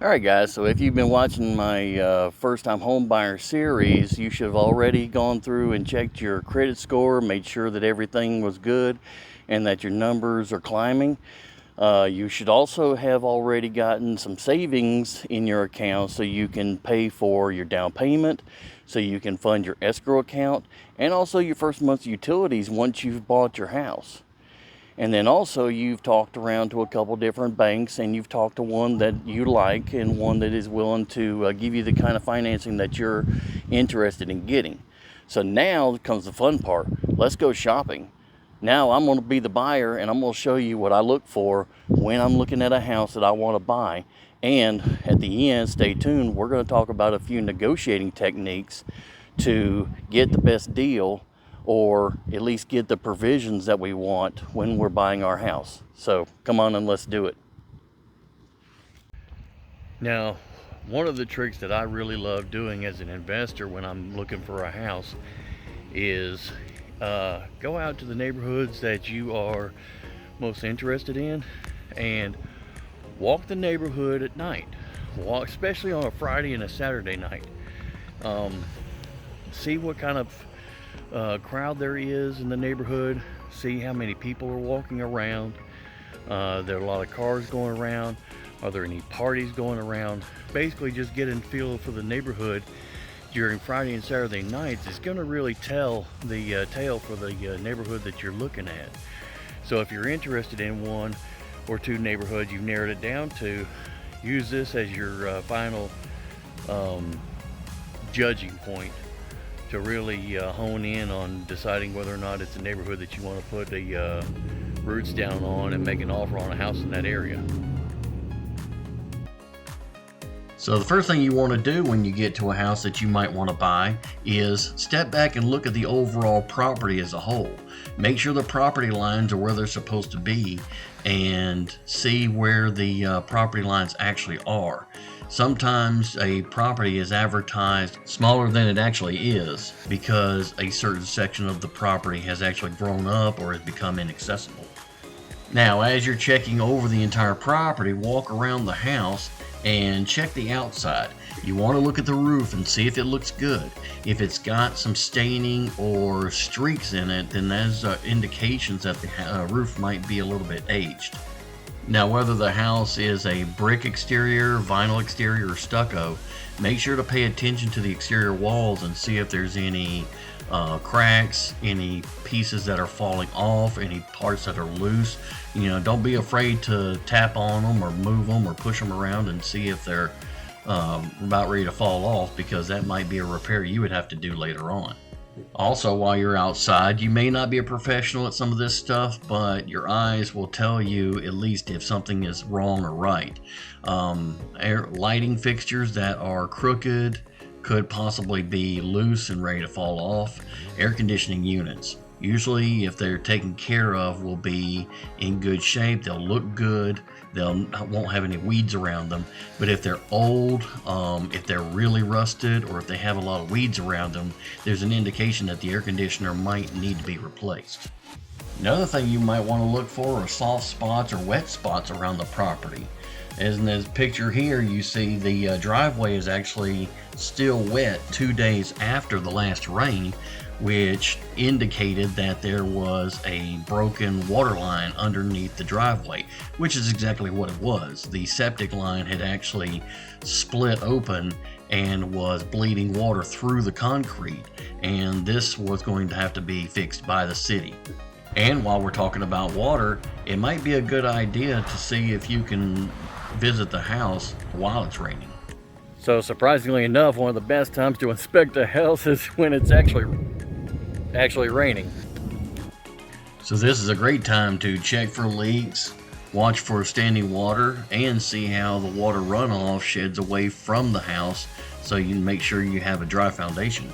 Alright guys, so if you've been watching my first time home buyer series, you should have already gone through and checked your credit score, made sure that everything was good and that your numbers are climbing. You should also have already gotten some savings in your account so you can pay for your down payment, so you can fund your escrow account, and also your first month's utilities once you've bought your house. And then also you've talked around to a couple different banks, and you've talked to one that you like and one that is willing to give you the kind of financing that you're interested in getting. So now comes the fun part. Let's go shopping. Now I'm going to be the buyer, and I'm going to show you what I look for when I'm looking at a house that I want to buy. And at the end, stay tuned, we're going to talk about a few negotiating techniques to get the best deal, or at least get the provisions that we want when we're buying our house. So come on and let's do it. Now, one of the tricks that I really love doing as an investor when I'm looking for a house is go out to the neighborhoods that you are most interested in and walk the neighborhood at night. Walk, especially on a Friday and a Saturday night. See what kind of crowd there is in the neighborhood. See how many people are walking around. There are a lot of cars going around. Are there any parties going around? Basically just getting a feel for the neighborhood during Friday and Saturday nights is going to really tell the tale for the neighborhood that you're looking at. So if you're interested in one or two neighborhoods you've narrowed it down to, use this as your final judging point to really hone in on deciding whether or not it's a neighborhood that you want to put the roots down on and make an offer on a house in that area. So the first thing you want to do when you get to a house that you might want to buy is step back and look at the overall property as a whole. Make sure the property lines are where they're supposed to be and see where the property lines actually are. Sometimes a property is advertised smaller than it actually is because a certain section of the property has actually grown up or has become inaccessible. Now, as you're checking over the entire property, walk around the house and check the outside. You want to look at the roof and see if it looks good. If it's got some staining or streaks in it, then that's indications that the roof might be a little bit aged. Now, whether the house is a brick exterior, vinyl exterior, or stucco, make sure to pay attention to the exterior walls and see if there's any cracks, any pieces that are falling off, any parts that are loose. You know, don't be afraid to tap on them or move them or push them around and see if they're about ready to fall off, because that might be a repair you would have to do later on. Also, while you're outside, you may not be a professional at some of this stuff, but your eyes will tell you at least if something is wrong or right. Lighting fixtures that are crooked could possibly be loose and ready to fall off. Air conditioning units, usually if they're taken care of, will be in good shape. They'll look good. Won't have any weeds around them. But if they're old, if they're really rusted, or if they have a lot of weeds around them, there's an indication that the air conditioner might need to be replaced. Another thing you might want to look for are soft spots or wet spots around the property. As in this picture here, you see the driveway is actually still wet 2 days after the last rain, which indicated that there was a broken water line underneath the driveway, which is exactly what it was. The septic line had actually split open and was bleeding water through the concrete, and this was going to have to be fixed by the city. And while we're talking about water, it might be a good idea to see if you can visit the house while it's raining. So surprisingly enough, one of the best times to inspect a house is when it's actually raining. So this is a great time to check for leaks, watch for standing water, and see how the water runoff sheds away from the house, so you can make sure you have a dry foundation.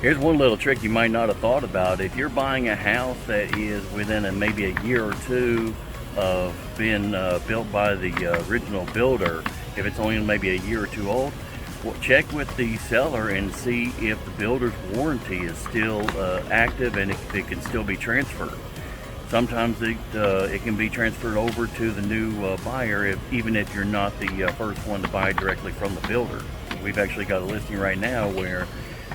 Here's one little trick you might not have thought about. If you're buying a house that is within maybe a year or two of being built by the original builder, if it's only maybe a year or two old, well, check with the seller and see if the builder's warranty is still active and if it can still be transferred. Sometimes it can be transferred over to the new buyer, even if you're not the first one to buy directly from the builder. We've actually got a listing right now where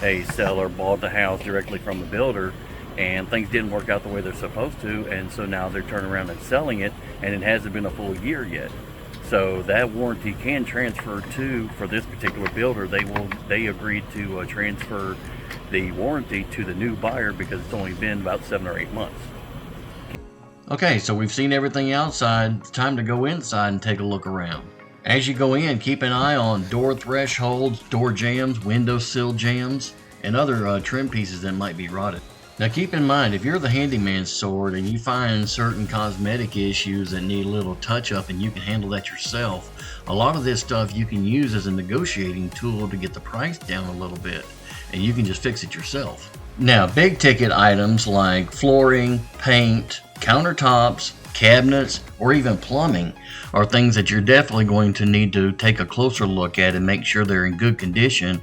a seller bought the house directly from the builder, and things didn't work out the way they're supposed to, and so now they're turning around and selling it, and it hasn't been a full year yet. So that warranty can transfer for this particular builder. They agreed to transfer the warranty to the new buyer because it's only been about 7 or 8 months. Okay, so we've seen everything outside. It's time to go inside and take a look around. As you go in, keep an eye on door thresholds, door jambs, window sill jambs, and other trim pieces that might be rotted. Now keep in mind, if you're the handyman sword and you find certain cosmetic issues that need a little touch up and you can handle that yourself, a lot of this stuff you can use as a negotiating tool to get the price down a little bit, and you can just fix it yourself. Now, big ticket items like flooring, paint, countertops, cabinets, or even plumbing are things that you're definitely going to need to take a closer look at and make sure they're in good condition,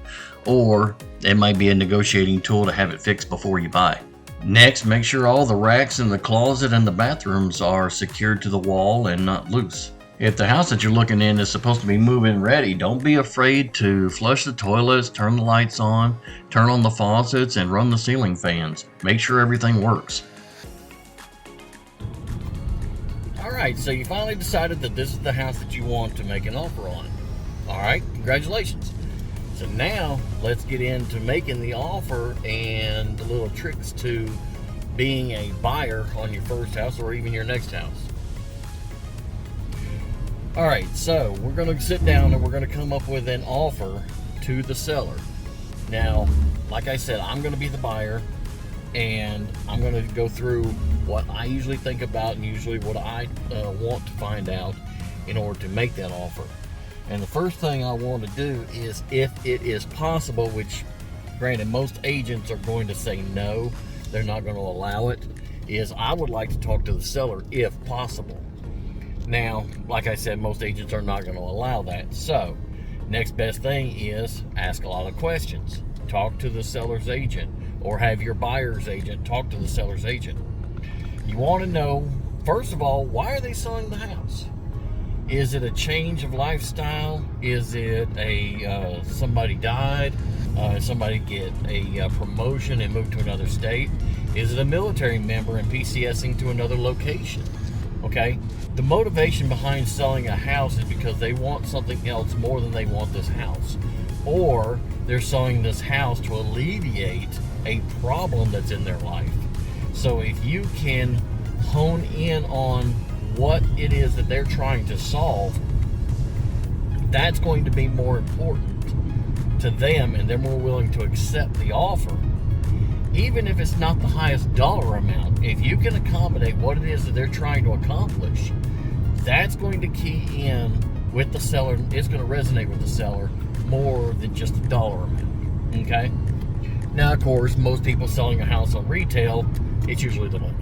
or it might be a negotiating tool to have it fixed before you buy. Next, make sure all the racks in the closet and the bathrooms are secured to the wall and not loose. If the house that you're looking in is supposed to be move-in ready, don't be afraid to flush the toilets, turn the lights on, turn on the faucets, and run the ceiling fans. Make sure everything works. Alright, so you finally decided that this is the house that you want to make an offer on. Alright, congratulations. So now, let's get into making the offer and the little tricks to being a buyer on your first house or even your next house. Alright, so we're going to sit down and we're going to come up with an offer to the seller. Now, like I said, I'm going to be the buyer, and I'm going to go through what I usually think about and usually what I want to find out in order to make that offer. And the first thing I want to do is, if it is possible, which granted most agents are going to say no, they're not going to allow it, is I would like to talk to the seller if possible. Now, like I said, most agents are not going to allow that. So, next best thing is ask a lot of questions. Talk to the seller's agent, or have your buyer's agent talk to the seller's agent. You want to know, first of all, why are they selling the house? Is it a change of lifestyle? Is it somebody died? Somebody get a promotion and move to another state? Is it a military member and PCSing to another location? Okay, the motivation behind selling a house is because they want something else more than they want this house, or they're selling this house to alleviate a problem that's in their life. So if you can hone in on what it is that they're trying to solve, that's going to be more important to them, and they're more willing to accept the offer. Even if it's not the highest dollar amount, if you can accommodate what it is that they're trying to accomplish, that's going to key in with the seller. It's going to resonate with the seller more than just the dollar amount. Okay? Now, of course, most people selling a house on retail, it's usually the money.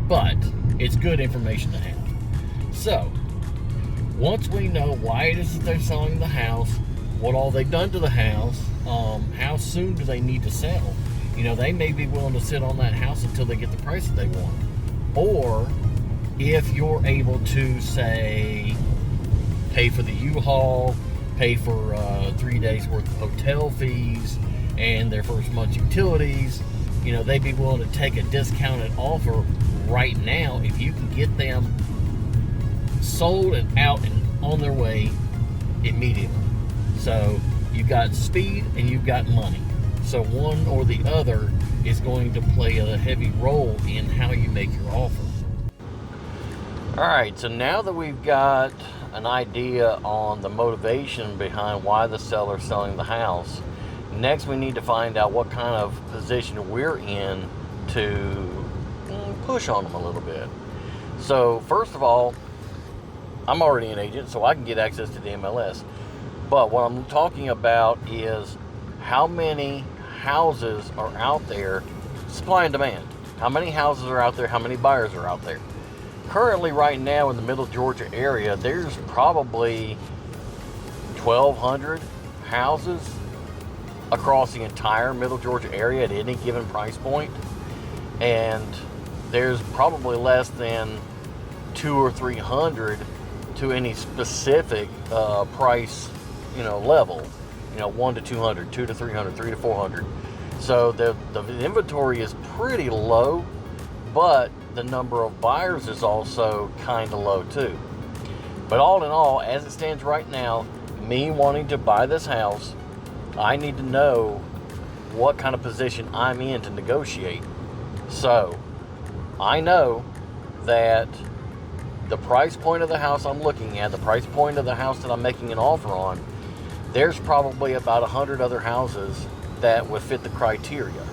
But it's good information to have. So, once we know why it is that they're selling the house, what all they've done to the house, how soon do they need to sell? You know, they may be willing to sit on that house until they get the price that they want. Or, if you're able to, say, pay for the U-Haul, pay for 3 days worth of hotel fees, and their first month's utilities, you know, they'd be willing to take a discounted offer right now if you can get them sold and out and on their way immediately. So you've got speed and you've got money. So one or the other is going to play a heavy role in how you make your offer. Alright, so now that we've got an idea on the motivation behind why the seller's selling the house, next we need to find out what kind of position we're in to push on them a little bit. So first of all, I'm already an agent, so I can get access to the MLS. But what I'm talking about is how many houses are out there, supply and demand. How many houses are out there, how many buyers are out there. Currently, right now in the Middle Georgia area, there's probably 1,200 houses across the entire Middle Georgia area at any given price point. And there's probably less than 200 or 300 to any specific price, level. 1 to 200, 2 to 300, 3 to 400. So the inventory is pretty low, but the number of buyers is also kind of low too. But all in all, as it stands right now, me wanting to buy this house, I need to know what kind of position I'm in to negotiate. So I know that the price point of the house I'm looking at, the price point of the house that I'm making an offer on, there's probably about 100 other houses that would fit the criteria.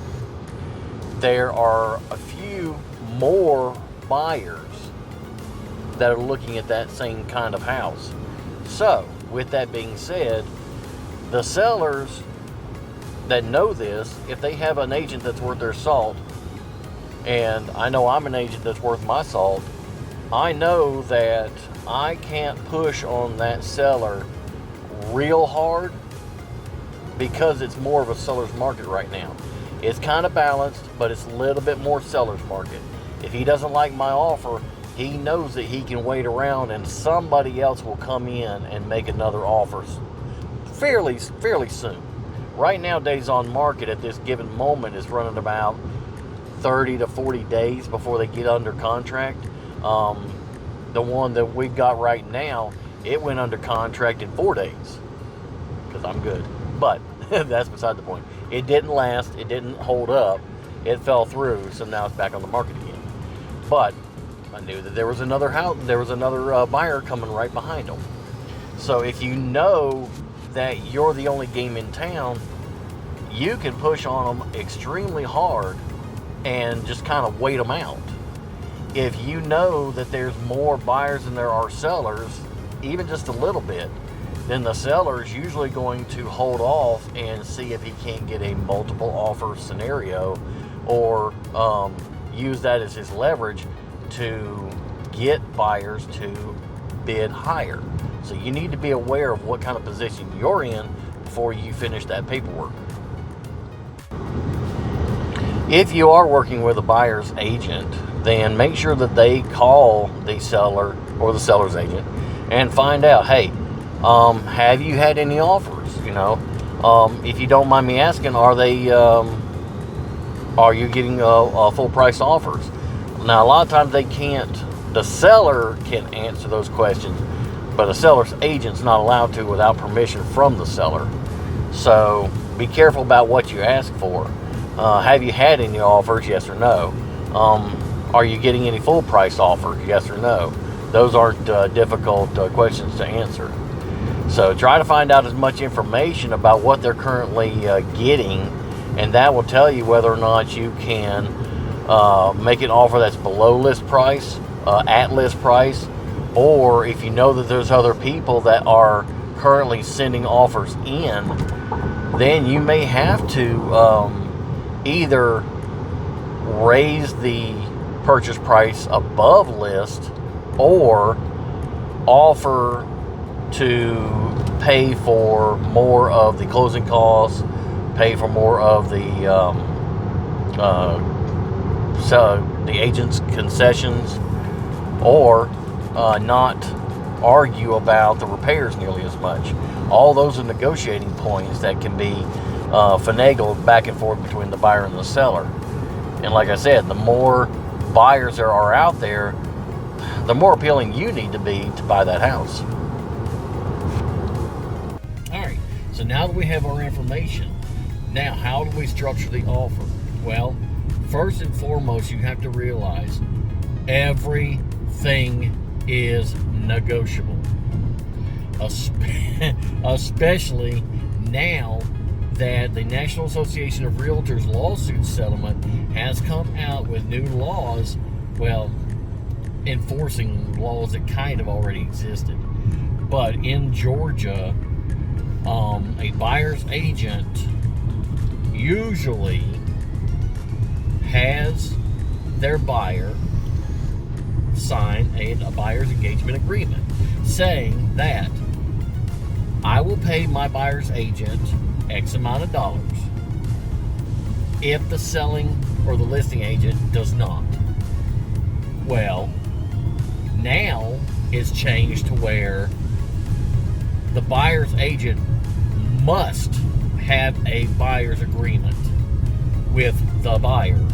There are a few more buyers that are looking at that same kind of house. So, with that being said, the sellers that know this, if they have an agent that's worth their salt, and I know I'm an agent that's worth my salt, I know that I can't push on that seller real hard because it's more of a seller's market right now. It's kind of balanced, but it's a little bit more seller's market. If he doesn't like my offer, he knows that he can wait around and somebody else will come in and make another offer fairly soon. Right now, days on market at this given moment is running about 30 to 40 days before they get under contract. The one that we've got right now, it went under contract in 4 days because I'm good. But that's beside the point. It didn't last. It didn't hold up. It fell through, so now it's back on the market again. But I knew that there was another house. There was another buyer coming right behind them. So if you know that you're the only game in town, you can push on them extremely hard and just kind of wait them out. If you know that there's more buyers than there are sellers, even just a little bit, then the seller is usually going to hold off and see if he can't get a multiple offer scenario, or use that as his leverage to get buyers to bid higher. So you need to be aware of what kind of position you're in before you finish that paperwork. If you are working with a buyer's agent, then make sure that they call the seller or the seller's agent and find out, hey, have you had any offers? If you don't mind me asking, are you getting full price offers? Now, a lot of times the seller can answer those questions, but a seller's agent's not allowed to without permission from the seller. So be careful about what you ask for. Have you had any offers? Yes or no. Are you getting any full price offers? Yes or no. Those aren't difficult questions to answer. So try to find out as much information about what they're currently getting, and that will tell you whether or not you can make an offer that's below list price, at list price, or if you know that there's other people that are currently sending offers in, then you may have to either raise the purchase price above list or offer to pay for more of the closing costs, pay for more of the agent's concessions, or not argue about the repairs nearly as much. All those are negotiating points that can be finagled back and forth between the buyer and the seller. And like I said, the more buyers there are out there, the more appealing you need to be to buy that house. Alright, so now that we have our information, now how do we structure the offer? Well, first and foremost, you have to realize everything is negotiable. Especially now that the National Association of Realtors lawsuit settlement has come out with new laws, enforcing laws that kind of already existed. But in Georgia, a buyer's agent usually has their buyer sign a buyer's engagement agreement saying that I will pay my buyer's agent X amount of dollars if the selling or the listing agent does not. Well, now it's changed to where the buyer's agent must have a buyer's agreement with the buyer,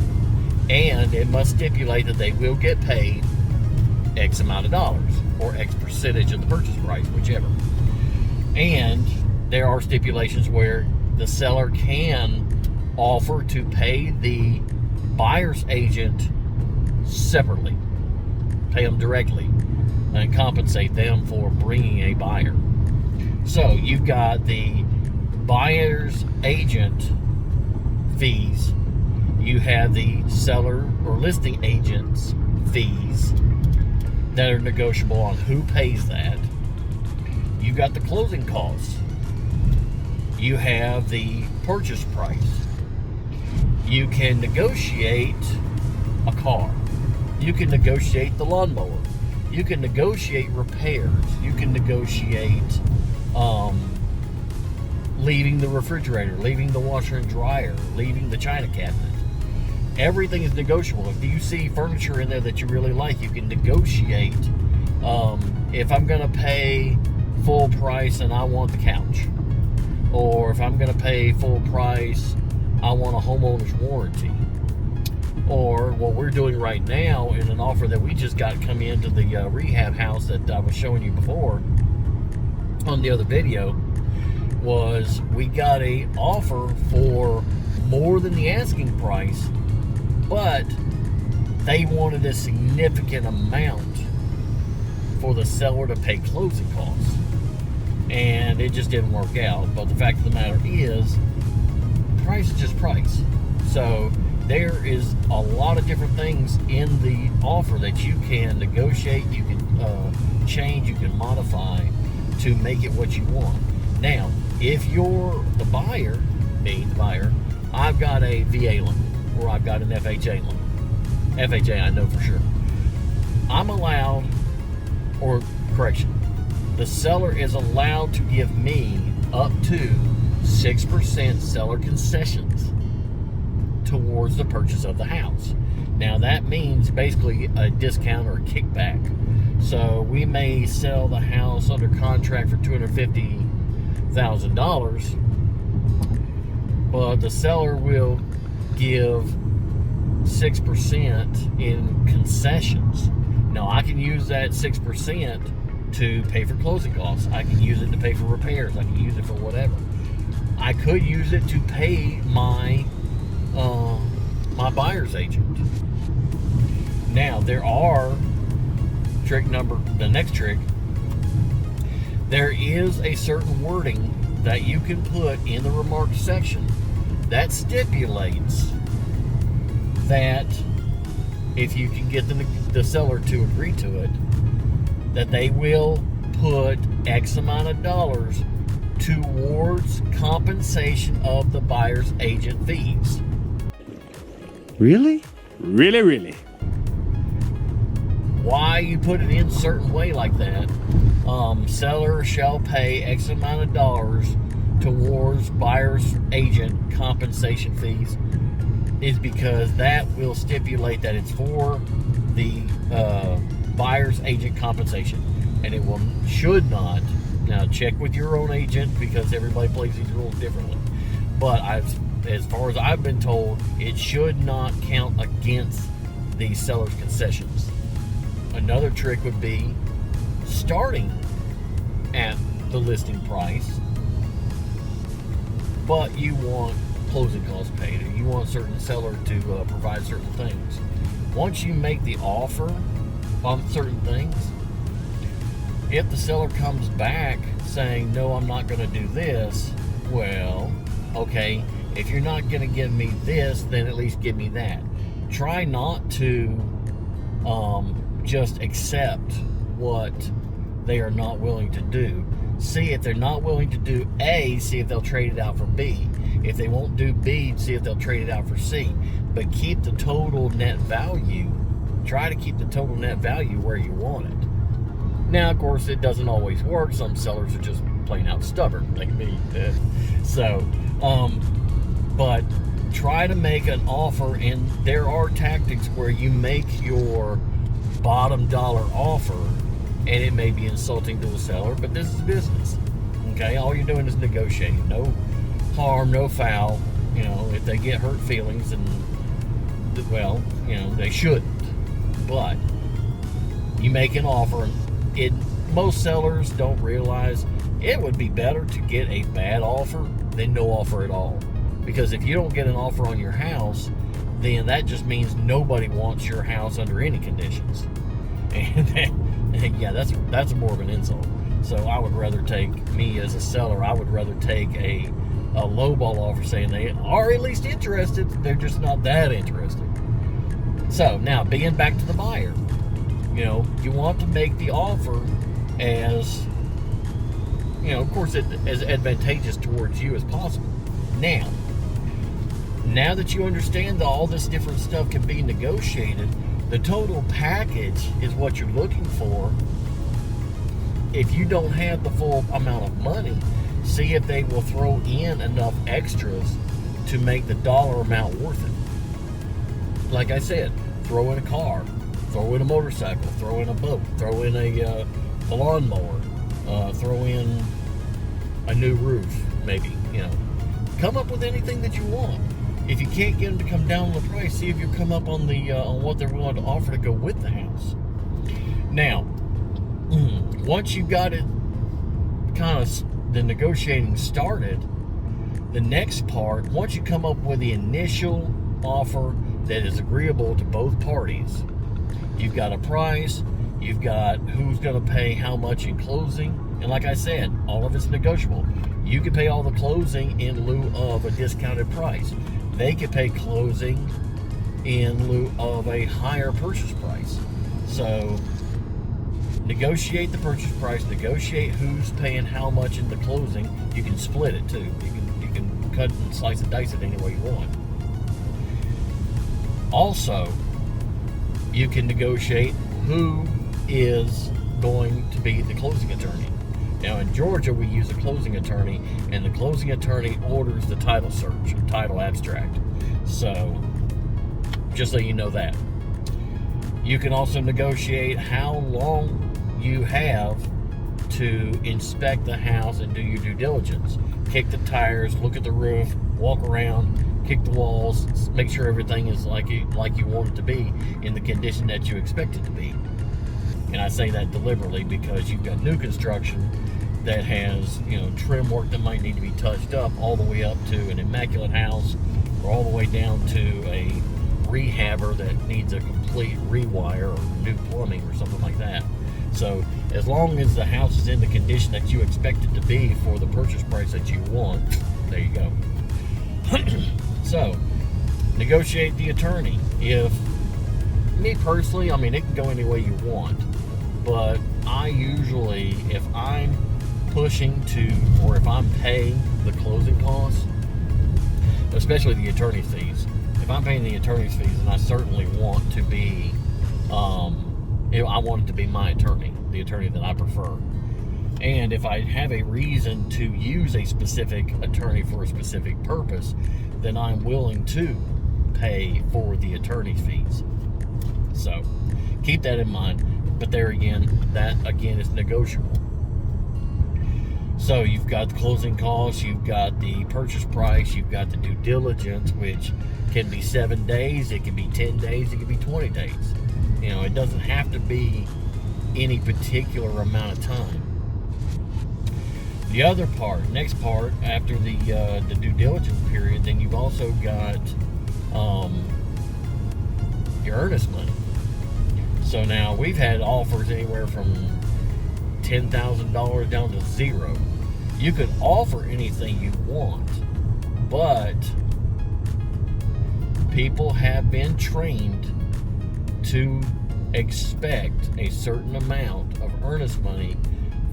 and it must stipulate that they will get paid X amount of dollars or X percentage of the purchase price, whichever. And there are stipulations where the seller can offer to pay the buyer's agent separately, pay them directly, and compensate them for bringing a buyer. So you've got the buyer's agent fees, you have the seller or listing agent's fees that are negotiable on who pays that. You've got the closing costs. You have the purchase price. You can negotiate a car. You can negotiate the lawnmower. You can negotiate repairs. You can negotiate leaving the refrigerator, leaving the washer and dryer, leaving the china cabinet. Everything is negotiable. If you see furniture in there that you really like, you can negotiate. If I'm going to pay full price and I want the couch, or if I'm going to pay full price, I want a homeowner's warranty. Or what we're doing right now in an offer that we just got come into the rehab house that I was showing you before on the other video, was we got a offer for more than the asking price, but they wanted a significant amount for the seller to pay closing costs, and it just didn't work out. But the fact of the matter is, price is just price. So there is a lot of different things in the offer that you can negotiate, you can change, you can modify to make it what you want. Now, if you're the buyer, me, the buyer, I've got a VA loan or I've got an FHA loan. FHA, I know for sure. I'm allowed, or correction, the seller is allowed to give me up to 6% seller concessions towards the purchase of the house. Now that means basically a discount or a kickback. So we may sell the house under contract for $250,000, but the seller will give 6% in concessions. Now I can use that 6% to pay for closing costs. I can use it to pay for repairs. I can use it for whatever. I could use it to pay my my buyer's agent. Now there are the next trick. There is a certain wording that you can put in the remarks section that stipulates that if you can get the seller to agree to it, that they will put X amount of dollars towards compensation of the buyer's agent fees. Really? Really, really? Why you put it in a certain way like that, seller shall pay X amount of dollars towards buyer's agent compensation fees, is because that will stipulate that it's for the buyer's agent compensation, and it should not. Now check with your own agent, because everybody plays these rules differently, but as far as I've been told, it should not count against the seller's concessions. Another trick would be starting at the listing price, but you want closing costs paid, or you want a certain seller to provide certain things. Once you make the offer on certain things, if the seller comes back saying, no, I'm not going to do this, well, okay, if you're not going to give me this, then at least give me that. Try not to just accept what they are not willing to do. See if they're not willing to do A, see if they'll trade it out for B. If they won't do B, see if they'll trade it out for C. But keep the total net value. Try to keep the total net value where you want it. Now, of course, it doesn't always work. Some sellers are just plain out stubborn, like me. But try to make an offer, and there are tactics where you make your bottom dollar offer, and it may be insulting to the seller, but this is business. Okay, all you're doing is negotiating. No harm, no foul. You know, if they get hurt feelings, and well, you know, they shouldn't. But you make an offer, and most sellers don't realize it would be better to get a bad offer than no offer at all. Because if you don't get an offer on your house, then that just means nobody wants your house under any conditions. And yeah, that's more of an insult. So I would rather take, me as a seller, I would rather take a lowball offer saying they are at least interested, they're just not that interested. So now, being back to the buyer, you know, you want to make the offer as, you know, of course, as advantageous towards you as possible. Now that you understand that all this different stuff can be negotiated, the total package is what you're looking for. If you don't have the full amount of money, see if they will throw in enough extras to make the dollar amount worth it. Like I said, throw in a car, throw in a motorcycle, throw in a boat, throw in a lawnmower, throw in a new roof, maybe, you know. Come up with anything that you want. If you can't get them to come down on the price, see if you come up on the on what they're willing to offer to go with the house. Now, once you got it kind of the negotiating started, the next part, once you come up with the initial offer that is agreeable to both parties, you've got a price, you've got who's going to pay how much in closing, and like I said, all of it's negotiable. You can pay all the closing in lieu of a discounted price. They could pay closing in lieu of a higher purchase price. So negotiate the purchase price, negotiate who's paying how much in the closing. You can split it too. You can cut and slice and dice it any way you want. Also, you can negotiate who is going to be the closing attorney. Now in Georgia, we use a closing attorney, and the closing attorney orders the title search, or title abstract. So, just so you know that. You can also negotiate how long you have to inspect the house and do your due diligence. Kick the tires, look at the roof, walk around, kick the walls, make sure everything is like you want it to be in the condition that you expect it to be. And I say that deliberately because you've got new construction that has, you know, trim work that might need to be touched up, all the way up to an immaculate house, or all the way down to a rehabber that needs a complete rewire or new plumbing or something like that. So as long as the house is in the condition that you expect it to be for the purchase price that you want, there you go. So negotiate the attorney. If me personally, I mean, it can go any way you want, but I usually, if I'm pushing to, or if I'm paying the closing costs, especially the attorney fees, if I'm paying the attorney's fees, then I certainly want to be, I want it to be my attorney, the attorney that I prefer. And if I have a reason to use a specific attorney for a specific purpose, then I'm willing to pay for the attorney's fees. So keep that in mind. But there again, that again is negotiable. So you've got the closing costs, you've got the purchase price, you've got the due diligence, which can be 7 days, it can be 10 days, it can be 20 days. You know, it doesn't have to be any particular amount of time. The other part, next part, after the due diligence period, then you've also got your earnest money. So now we've had offers anywhere from $10,000 down to zero. You could offer anything you want, but people have been trained to expect a certain amount of earnest money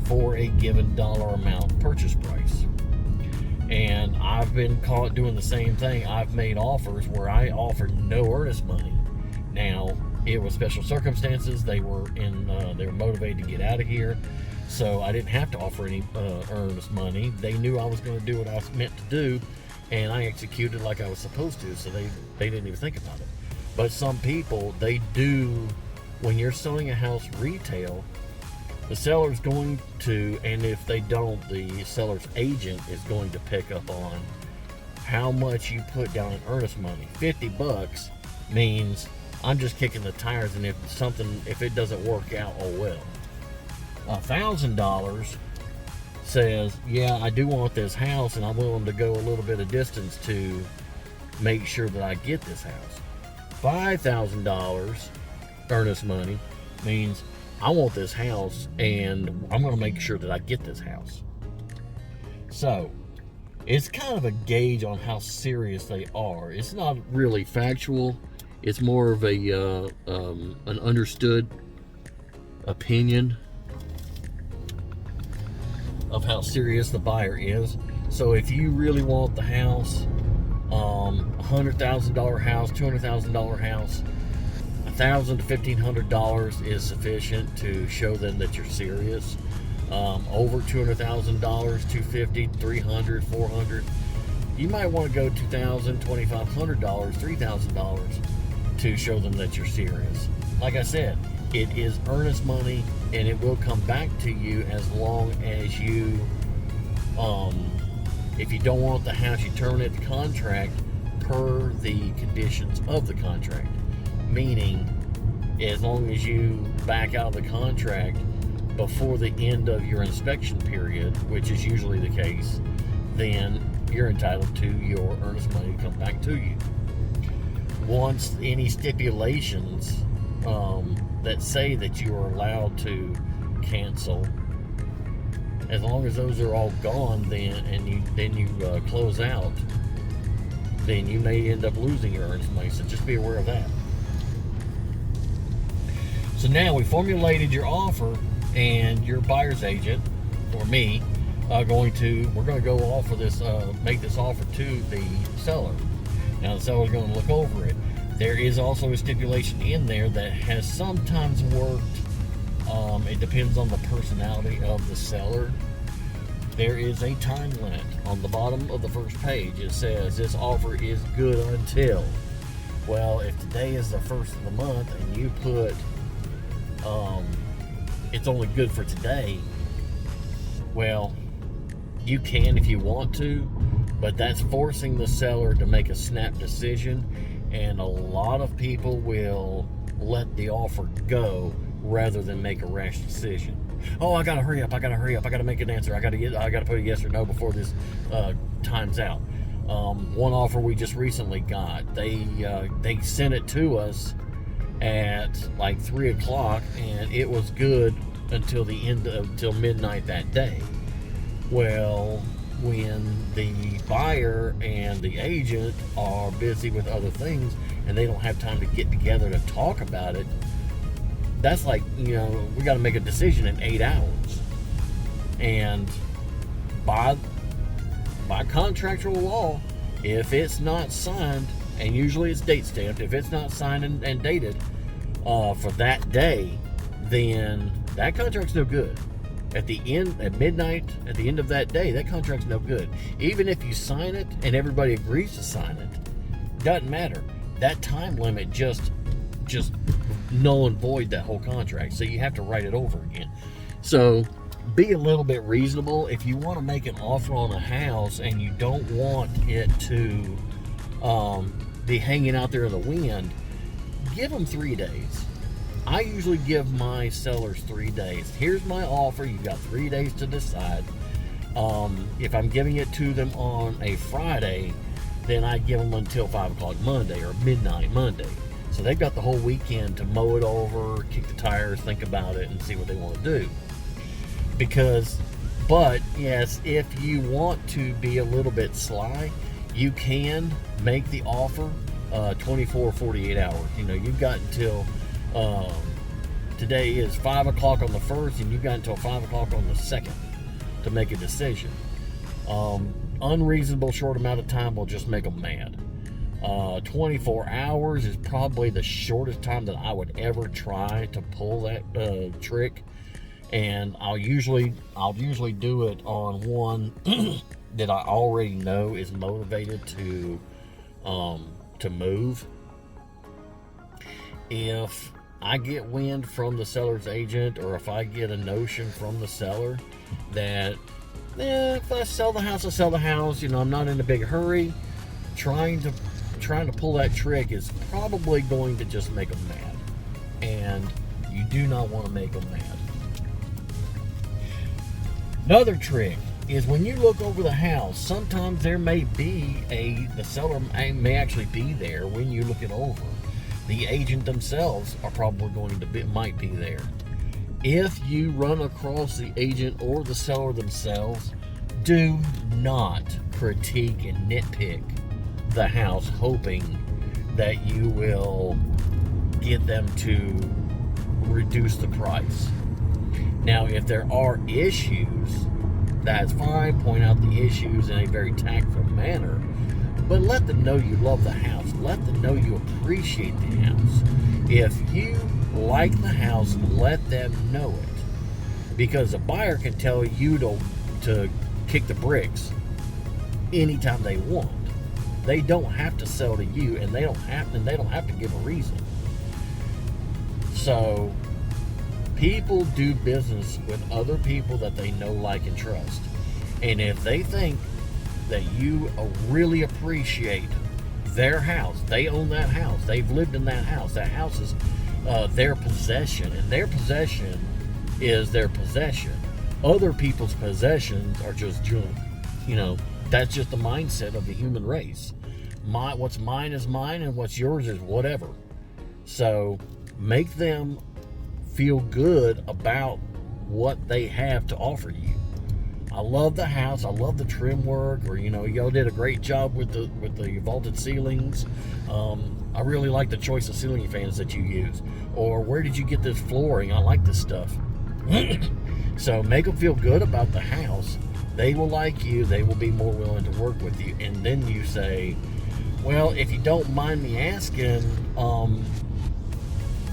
for a given dollar amount purchase price. And I've been caught doing the same thing. I've made offers where I offered no earnest money. Now, it was special circumstances. They were motivated to get out of here, so I didn't have to offer any earnest money. They knew I was going to do what I was meant to do, and I executed like I was supposed to, so they didn't even think about it. But some people, they do when you're selling a house retail, the seller's going to, and if they don't, the seller's agent is going to pick up on how much you put down in earnest money. $50 means I'm just kicking the tires, and if it doesn't work out, oh well. $1,000 says, yeah, I do want this house, and I'm willing to go a little bit of distance to make sure that I get this house. $5,000 earnest money means I want this house, and I'm going to make sure that I get this house. So it's kind of a gauge on how serious they are. It's not really factual. It's more of a an understood opinion of how serious the buyer is. So if you really want the house, $100,000 house, $200,000 house, $1,000 to $1,500 is sufficient to show them that you're serious. Over $200,000, $250,000, $300,000, $400,000, you might want to go $2,000, $2,500, $3,000 to show them that you're serious. Like I said, it is earnest money, and it will come back to you as long as you, if you don't want the house, you terminate the contract per the conditions of the contract. Meaning, as long as you back out of the contract before the end of your inspection period, which is usually the case, then you're entitled to your earnest money to come back to you. Once any stipulations that say that you are allowed to cancel, as long as those are all gone, then you close out, then you may end up losing your earnest money. So just be aware of that. So now we formulated your offer, and your buyer's agent, or me, we're going to go offer this, make this offer to the seller. Now the seller's going to look over it. There is also a stipulation in there that has sometimes worked. It depends on the personality of the seller. There is a time limit on the bottom of the first page. It says this offer is good until. Well, if today is the first of the month and you put it's only good for today, well, you can if you want to, but that's forcing the seller to make a snap decision, and a lot of people will let the offer go rather than make a rash decision. Oh, I gotta hurry up, I gotta make an answer, I gotta put a yes or no before this time's out. One offer we just recently got, they sent it to us at like 3 o'clock, and it was good until midnight that day. Well, when the buyer and the agent are busy with other things and they don't have time to get together to talk about it, that's like, we got to make a decision in 8 hours. And by contractual law, if it's not signed, and usually it's date stamped, if it's not signed and dated for that day, then that contract's no good. At midnight, at the end of that day, that contract's no good. Even if you sign it and everybody agrees to sign it, doesn't matter. That time limit just null and void that whole contract. So you have to write it over again. So be a little bit reasonable. If you want to make an offer on a house and you don't want it to be hanging out there in the wind, give them 3 days. I usually give my sellers 3 days. Here's my offer. You've got 3 days to decide. If I'm giving it to them on a Friday, then I give them until 5 o'clock Monday or midnight Monday. So they've got the whole weekend to mow it over, kick the tires, think about it, and see what they want to do. But yes, if you want to be a little bit sly, you can make the offer 24 or 48 hours. You've got until today is 5 o'clock on the 1st, and you've got until 5 o'clock on the 2nd to make a decision. Unreasonable short amount of time will just make them mad. 24 hours is probably the shortest time that I would ever try to pull that trick, and I'll usually do it on one that I already know is motivated to move. If I get wind from the seller's agent, or if I get a notion from the seller that, if I sell the house, I sell the house. I'm not in a big hurry. Trying to pull that trick is probably going to just make them mad, and you do not want to make them mad. Another trick is when you look over the house, sometimes there may be the seller may actually be there when you look it over. The agent themselves are probably might be there. If you run across the agent or the seller themselves, do not critique and nitpick the house hoping that you will get them to reduce the price. Now, if there are issues, that's fine. Point out the issues in a very tactful manner, but let them know you love the house. Let them know you appreciate the house. If you like the house, let them know it, because a buyer can tell you to kick the bricks anytime they want. They don't have to sell to you, and they don't have to give a reason. So people do business with other people that they know, like, and trust. And if they think that you really appreciate their house, they own that house, they've lived in that house is their possession, and their possession is their possession. Other people's possessions are just junk. That's just the mindset of the human race. What's mine is mine, and what's yours is whatever. So make them feel good about what they have to offer you. I love the house. I love the trim work, or y'all did a great job with the vaulted ceilings. I really like the choice of ceiling fans that you use. Or where did you get this flooring? I like this stuff. So make them feel good about the house. They will like you. They will be more willing to work with you. And then you say, well, if you don't mind me asking,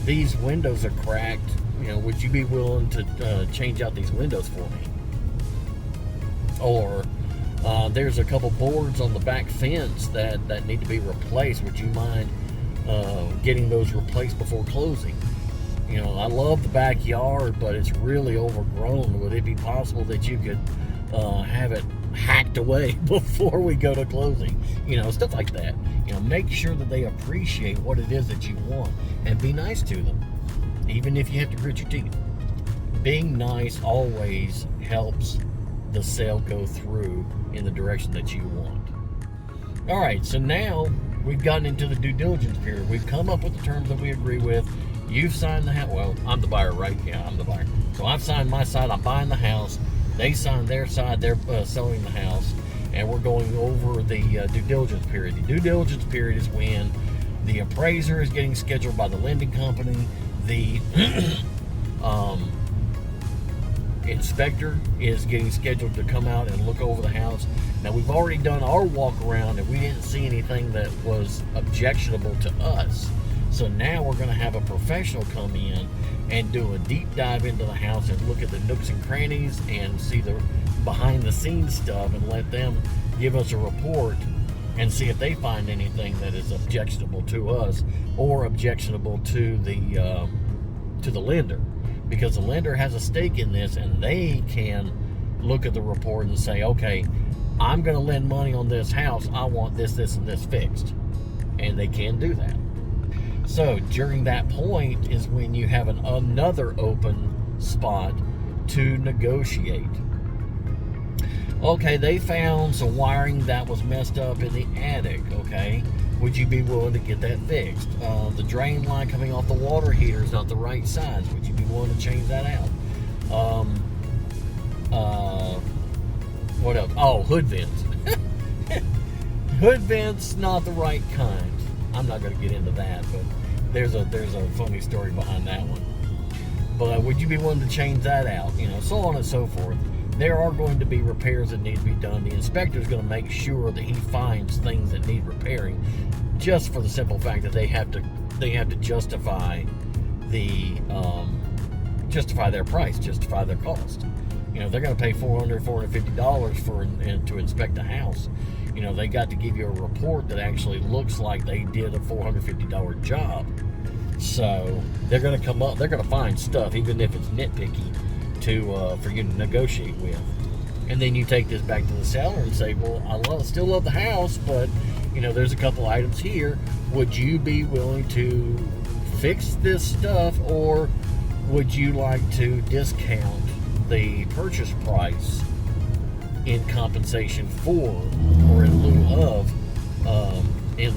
these windows are cracked. Would you be willing to change out these windows for me? Or there's a couple boards on the back fence that need to be replaced. Would you mind getting those replaced before closing? I love the backyard, but it's really overgrown. Would it be possible that you could have it hacked away before we go to closing? Stuff like that. Make sure that they appreciate what it is that you want, and be nice to them, even if you have to grit your teeth. Being nice always helps the sale go through in the direction that you want. All right, so now we've gotten into the due diligence period. We've come up with the terms that we agree with. You've signed the house. Well, I'm the buyer, right? Yeah, I'm the buyer. So I've signed my side. I'm buying the house. They signed their side. They're selling the house. And we're going over the due diligence period. The due diligence period is when the appraiser is getting scheduled by the lending company. The inspector is getting scheduled to come out and look over the house. Now, we've already done our walk around, and we didn't see anything that was objectionable to us. So now we're going to have a professional come in and do a deep dive into the house and look at the nooks and crannies and see the behind the scenes stuff, and let them give us a report and see if they find anything that is objectionable to us or objectionable to the lender, because the lender has a stake in this, and they can look at the report and say, okay, I'm going to lend money on this house. I want this, this, and this fixed. And they can do that. So during that point is when you have another open spot to negotiate. Okay, they found some wiring that was messed up in the attic. Okay, would you be willing to get that fixed? The drain line coming off the water heater is not the right size. Would you be willing to change that out? What else? Oh, hood vents. Hood vents, not the right kind. I'm not going to get into that, but there's a funny story behind that one. But would you be willing to change that out? So on and so forth. There are going to be repairs that need to be done. The inspector is going to make sure that he finds things that need repairing, just for the simple fact that they have to justify justify their price, justify their cost. They're going to pay $450 to inspect a house. They got to give you a report that actually looks like they did a $450 job. So they're going to come up, they're going to find stuff, even if it's nitpicky, for you to negotiate with. And then you take this back to the seller and say, well, I still love the house, but there's a couple items here. Would you be willing to fix this stuff, or would you like to discount the purchase price in compensation for, or in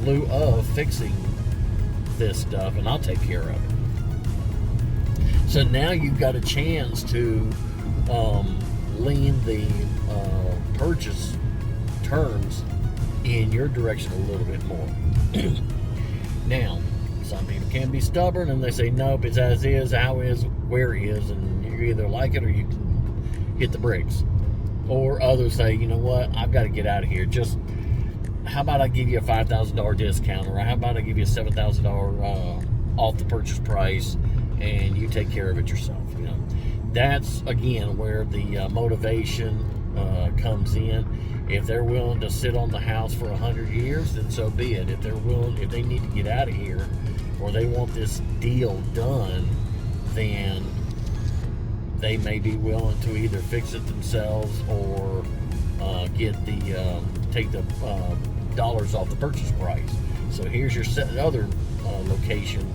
lieu of fixing this stuff, and I'll take care of it. So now you've got a chance to lean the purchase terms in your direction a little bit more. Now, some people can be stubborn and they say, nope, it's as is, how is, where is, and you either like it or you can hit the bricks. Or others say, you know what, I've got to get out of here. Just, how about I give you a $5,000 discount, or how about I give you a $7,000 off the purchase price, and you take care of it yourself. That's again where the motivation comes in. If they're willing to sit on the house for 100 years, then so be it. If they need to get out of here, or they want this deal done, then they may be willing to either fix it themselves or take the dollars off the purchase price. So here's your other location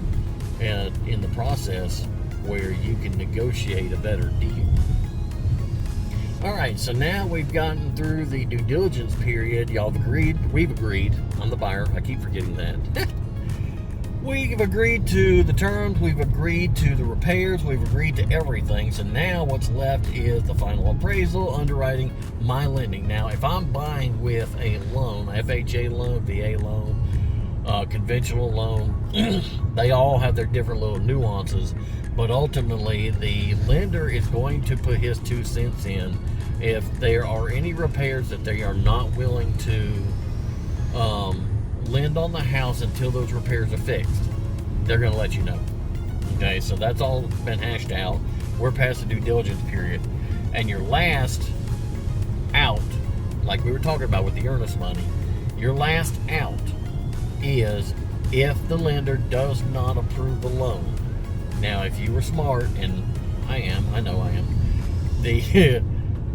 in the process where you can negotiate a better deal. All right, so now we've gotten through the due diligence period. Y'all have agreed. We've agreed. I'm the buyer. I keep forgetting that. We've agreed to the terms. We've agreed to the repairs. We've agreed to everything. So now what's left is the final appraisal, underwriting, my lending. Now, if I'm buying with a loan, FHA loan, VA loan, conventional loan, they all have their different little nuances. But ultimately, the lender is going to put his 2 cents in if there are any repairs that they are not willing to lend on the house until those repairs are fixed. They're going to let you know. Okay, so that's all been hashed out. We're past the due diligence period. And your last out, like we were talking about with the earnest money, your last out is if the lender does not approve the loan. Now, if you were smart, and I know I am,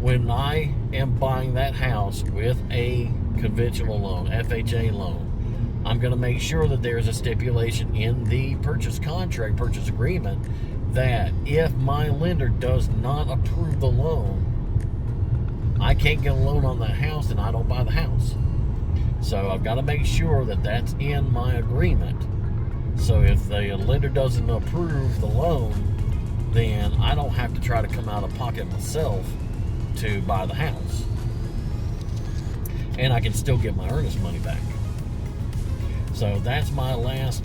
when I am buying that house with a conventional loan, FHA loan, I'm going to make sure that there's a stipulation in the purchase contract, purchase agreement, that if my lender does not approve the loan, I can't get a loan on that house and I don't buy the house. So I've got to make sure that that's in my agreement. So if the lender doesn't approve the loan, then I don't have to try to come out of pocket myself to buy the house. And I can still get my earnest money back. So that's my last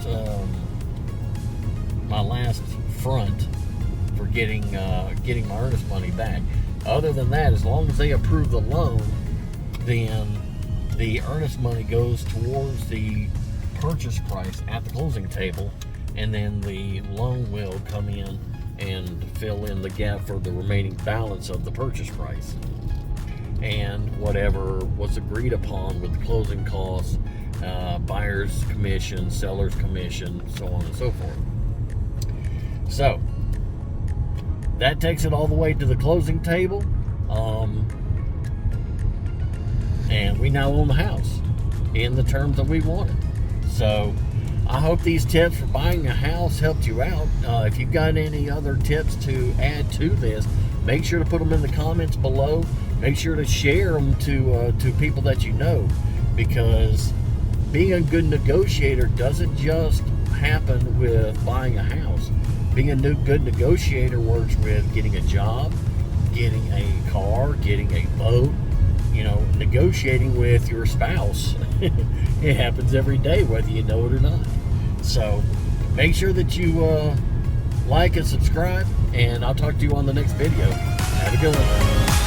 front for getting my earnest money back. Other than that, as long as they approve the loan, then the earnest money goes towards the purchase price at the closing table, and then the loan will come in and fill in the gap for the remaining balance of the purchase price and whatever was agreed upon with the closing costs, buyer's commission, seller's commission, so on and so forth. So that takes it all the way to the closing table, and we now own the house in the terms that we wanted. So I hope these tips for buying a house helped you out. If you've got any other tips to add to this, make sure to put them in the comments below. Make sure to share them to people that you know, because being a good negotiator doesn't just happen with buying a house. Being a good negotiator works with getting a job, getting a car, getting a boat, negotiating with your spouse. It happens every day, whether you know it or not. So make sure that you like and subscribe, and I'll talk to you on the next video. Have a good one.